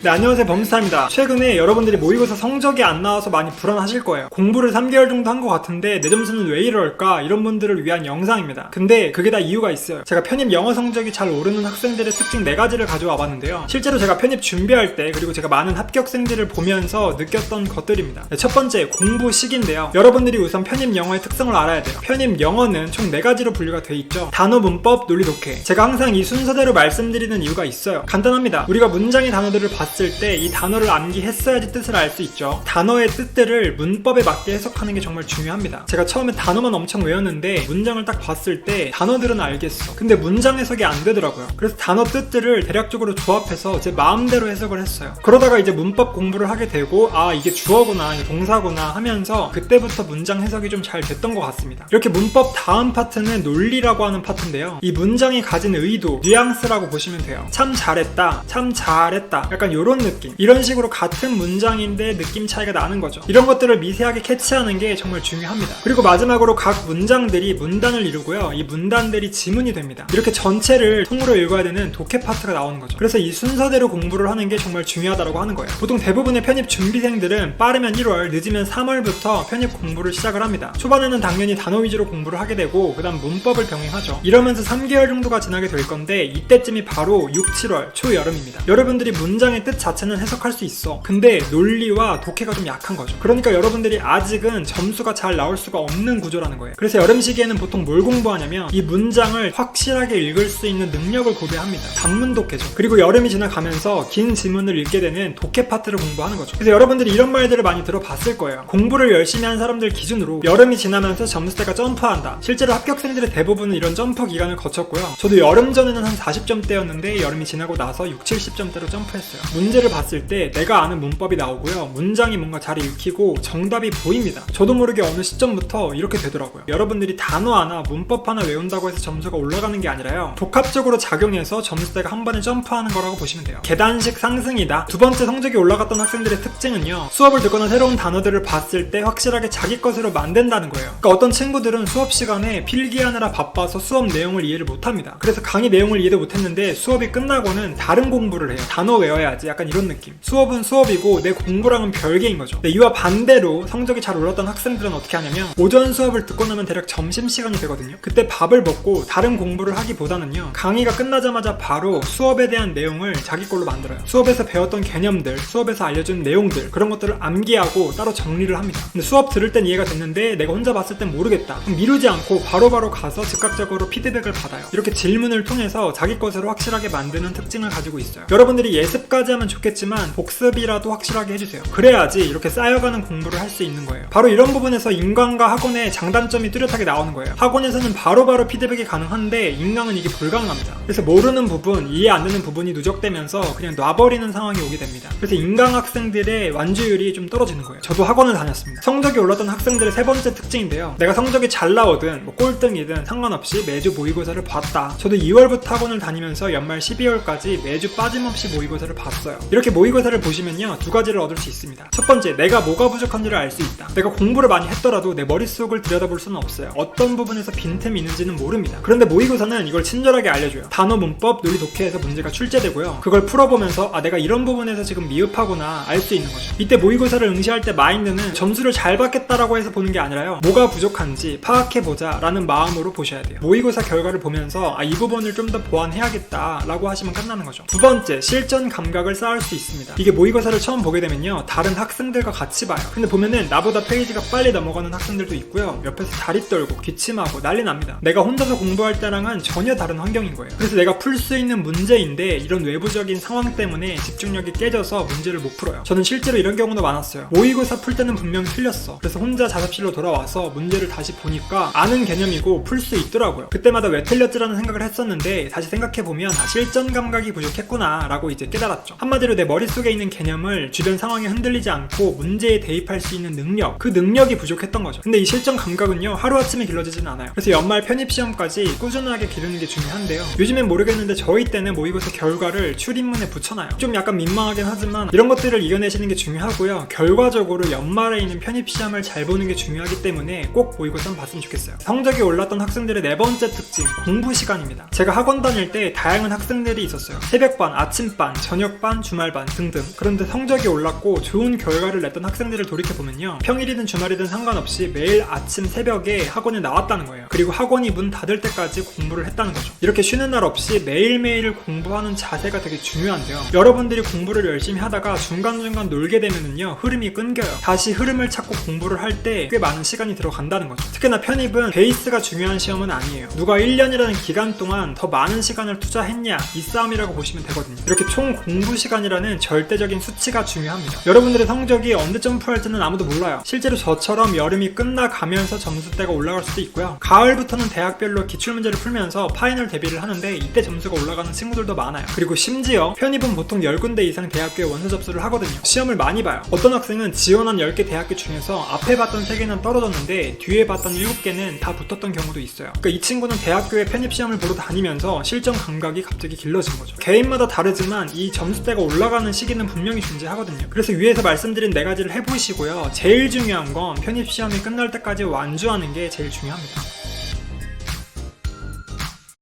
네, 안녕하세요, 범스타입니다. 최근에 여러분들이 모의고사 성적이 안 나와서 많이 불안하실 거예요. 공부를 3개월 정도 한 것 같은데 내 점수는 왜 이럴까? 이런 분들을 위한 영상입니다. 근데 그게 다 이유가 있어요. 제가 편입 영어 성적이 잘 오르는 학생들의 특징 4가지를 가져와 봤는데요. 실제로 제가 편입 준비할 때 그리고 제가 많은 합격생들을 보면서 느꼈던 것들입니다. 네, 첫 번째, 공부식인데요. 여러분들이 우선 편입 영어의 특성을 알아야 돼요. 편입 영어는 총 4가지로 분류가 돼 있죠. 단어, 문법, 논리, 독해. 제가 항상 이 순서대로 말씀드리는 이유가 있어요. 간단합니다. 우리가 문장의 단어들을 봤을 때 이 단어를 암기했어야지 뜻을 알 수 있죠. 단어의 뜻들을 문법에 맞게 해석하는 게 정말 중요합니다. 제가 처음에 단어만 엄청 외웠는데 문장을 딱 봤을 때 단어들은 알겠어. 근데 문장 해석이 안 되더라고요. 그래서 단어 뜻들을 대략적으로 조합해서 제 마음대로 해석을 했어요. 그러다가 이제 문법 공부를 하게 되고 아, 이게 주어구나, 이게 동사구나 하면서 그때부터 문장 해석이 좀 잘 됐던 것 같습니다. 이렇게 문법 다음 파트는 논리라고 하는 파트인데요. 이 문장이 가진 의도, 뉘앙스라고 보시면 돼요. 참 잘했다, 참 잘했다, 약간 요런 느낌. 이런 식으로 같은 문장인데 느낌 차이가 나는 거죠. 이런 것들을 미세하게 캐치하는 게 정말 중요합니다. 그리고 마지막으로 각 문장들이 문단을 이루고요. 이 문단들이 지문이 됩니다. 이렇게 전체를 통으로 읽어야 되는 독해 파트가 나오는 거죠. 그래서 이 순서대로 공부를 하는 게 정말 중요하다고 하는 거예요. 보통 대부분의 편입 준비생들은 빠르면 1월, 늦으면 3월부터 편입 공부를 시작을 합니다. 초반에는 당연히 단어 위주로 공부를 하게 되고 그 다음 문법을 병행하죠. 이러면서 3개월 정도가 지나게 될 건데 이때쯤이 바로 6, 7월, 초여름입니다. 여러분들이 문장의 뜻 자체는 해석할 수 있어. 근데 논리와 독해가 좀 약한 거죠. 그러니까 여러분들이 아직은 점수가 잘 나올 수가 없는 구조라는 거예요. 그래서 여름 시기에는 보통 뭘 공부하냐면 이 문장을 확실하게 읽을 수 있는 능력을 고려합니다. 단문 독해죠. 그리고 여름이 지나가면서 긴 지문을 읽게 되는 독해 파트를 공부하는 거죠. 그래서 여러분들이 이런 말들을 많이 들어봤을 거예요. 공부를 열심히 한 사람들 기준으로 여름이 지나면서 점수대가 점프한다. 실제로 합격생들의 대부분은 이런 점프 기간을 거쳤고요. 저도 여름 전에는 한 40점대였는데 여름이 지나고 나서 6, 70점대로 점프했어요. 문제를 봤을 때 내가 아는 문법이 나오고요. 문장이 뭔가 잘 읽히고 정답이 보입니다. 저도 모르게 어느 시점부터 이렇게 되더라고요. 여러분들이 단어 하나, 문법 하나 외운다고 해서 점수가 올라가는 게 아니라요. 복합적으로 작용해서 점수대가 한 번에 점프하는 거라고 보시면 돼요. 계단식 상승이다. 두 번째, 성적이 올라갔던 학생들의 특징은요. 수업을 듣거나 새로운 단어들을 봤을 때 확실하게 자기 것으로 만든다는 거예요. 그러니까 어떤 친구들은 수업 시간에 필기하느라 바빠서 수업 내용을 이해를 못합니다. 그래서 강의 내용을 이해도 못했는데 수업이 끝나고는 다른 공부를 해요. 단어 외워야지, 약간 이런 느낌. 수업은 수업이고 내 공부랑은 별개인 거죠. 근데 이와 반대로 성적이 잘 올랐던 학생들은 어떻게 하냐면 오전 수업을 듣고 나면 대략 점심시간이 되거든요. 그때 밥을 먹고 다른 공부를 하기보다는요, 강의가 끝나자마자 바로 수업에 대한 내용을 자기 걸로 만들어요. 수업에서 배웠던 개념들, 수업에서 알려준 내용들, 그런 것들을 암기하고 따로 정리를 합니다. 근데 수업 들을 땐 이해가 됐는데 내가 혼자 봤을 땐 모르겠다. 그럼 미루지 않고 바로바로 가서 즉각적으로 피드백을 받아요. 이렇게 질문을 통해서 자기 것으로 확실하게 만드는 특징을 가지고 있어요. 여러분들이 예습까지 하면 좋겠지만 복습이라도 확실하게 해주세요. 그래야지 이렇게 쌓여가는 공부를 할 수 있는 거예요. 바로 이런 부분에서 인강과 학원의 장단점이 뚜렷하게 나오는 거예요. 학원에서는 바로바로 피드백이 가능한데 인강은 이게 불가능합니다. 그래서 모르는 부분, 이해 안 되는 부분이 누적되면서 그냥 놔버리는 상황이 오게 됩니다. 그래서 인강 학생들의 완주율이 좀 떨어지는 거예요. 저도 학원을 다녔습니다. 성적이 올랐던 학생들의 세 번째 특징인데요. 내가 성적이 잘 나오든 뭐 꼴등이든 상관없이 매주 모의고사를 봤다. 저도 2월부터 학원을 다니면서 연말 12월까지 매주 빠짐없이 모의고사를 봤어요. 이렇게 모의고사를 보시면요, 두 가지를 얻을 수 있습니다. 첫 번째, 내가 뭐가 부족한지를 알 수 있다. 내가 공부를 많이 했더라도 내 머릿속을 들여다볼 수는 없어요. 어떤 부분에서 빈틈이 있는지는 모릅니다. 그런데 모의고사는 이걸 친절하게 알려줘요. 단어, 문법, 논리, 독해에서 문제가 출제되고요. 그걸 풀어보면서 아, 내가 이런 부분에서 지금 미흡하구나 알 수 있는 거죠. 이때 모의고사를 응시할 때 마인드는 점수를 잘 받겠다라고 해서 보는 게 아니라요, 뭐가 부족한지 파악해보자 라는 마음으로 보셔야 돼요. 모의고사 결과를 보면서 아, 이 부분을 좀 더 보완해야겠다 라고 하시면 끝나는 거죠. 두 번째, 실전 감각을 쌓을 수 있습니다. 이게 모의고사를 처음 보게 되면요, 다른 학생들과 같이 봐요. 근데 보면은 나보다 페이지가 빨리 넘어가는 학생들도 있고요, 옆에서 다리 떨고 기침하고 난리 납니다. 내가 혼자서 공부할 때랑은 전혀 다른 환경인 거예요. 그래서 내가 풀 수 있는 문제인데 이런 외부적인 상황 때문에 집중력이 깨져서 문제를 못 풀어요. 저는 실제로 이런 경우도 많았어요. 모의고사 풀 때는 분명 틀렸어. 그래서 혼자 자습실로 돌아와서 문제를 다시 보니까 아는 개념이고 풀 수 있더라고요. 그때마다 왜 틀렸지라는 생각을 했었는데 다시 생각해보면 실전 쉬는 감각이 부족했구나 라고 이제 깨달았죠. 한마디로 내 머릿속에 있는 개념을 주변 상황에 흔들리지 않고 문제에 대입할 수 있는 능력, 그 능력이 부족했던 거죠. 근데 이 실전 감각은요 하루아침에 길러지진 않아요. 그래서 연말 편입시험까지 꾸준하게 기르는 게 중요한데요. 요즘엔 모르겠는데 저희 때는 모의고사 결과를 출입문에 붙여놔요. 좀 약간 민망하긴 하지만 이런 것들을 이겨내시는 게 중요하고요. 결과적으로 연말에 있는 편입시험을 잘 보는 게 중요하기 때문에 꼭 모의고사 한번 봤으면 좋겠어요. 성적이 올랐던 학생들의 네 번째 특징, 공부 시간입니다. 제가 학원 다닐 때 다양한 학생들이 있었어요. 새벽반, 아침반, 저녁반, 주말반 등등. 그런데 성적이 올랐고 좋은 결과를 냈던 학생들을 돌이켜보면요, 평일이든 주말이든 상관없이 매일 아침 새벽에 학원에 나왔다는 거예요. 그리고 학원이 문 닫을 때까지 공부를 했다는 거죠. 이렇게 쉬는 날 없이 매일매일 공부하는 자세가 되게 중요한데요. 여러분들이 공부를 열심히 하다가 중간중간 놀게 되면은요 흐름이 끊겨요. 다시 흐름을 찾고 공부를 할 때 꽤 많은 시간이 들어간다는 거죠. 특히나 편입은 베이스가 중요한 시험은 아니에요. 누가 1년이라는 기간 동안 더 많은 시간을 투자했냐, 이 싸움이라고 보시면 되거든요. 이렇게 총 공부 시간이라는 절대적인 수치가 중요합니다. 여러분들의 성적이 언제 점프할지는 아무도 몰라요. 실제로 저처럼 여름이 끝나가면서 점수대가 올라갈 수도 있고요. 가을부터는 대학별로 기출문제를 풀면서 파이널 대비를 하는데 이때 점수가 올라가는 친구들도 많아요. 그리고 심지어 편입은 보통 10군데 이상 대학교에 원서 접수를 하거든요. 시험을 많이 봐요. 어떤 학생은 지원한 10개 대학교 중에서 앞에 봤던 3개는 떨어졌는데 뒤에 봤던 7개는 다 붙었던 경우도 있어요. 그러니까 이 친구는 대학교에 편입시험을 보러 다니면서 실전 감각이 갑자기 길러진 거죠. 개인마다 다르지만 이 점수대가 올라가는 시기는 분명히 존재하거든요. 그래서 위에서 말씀드린 4가지를 해보시고요. 제일 중요한 건 편입시험이 끝날 때까지 완주하는 게 제일 중요합니다.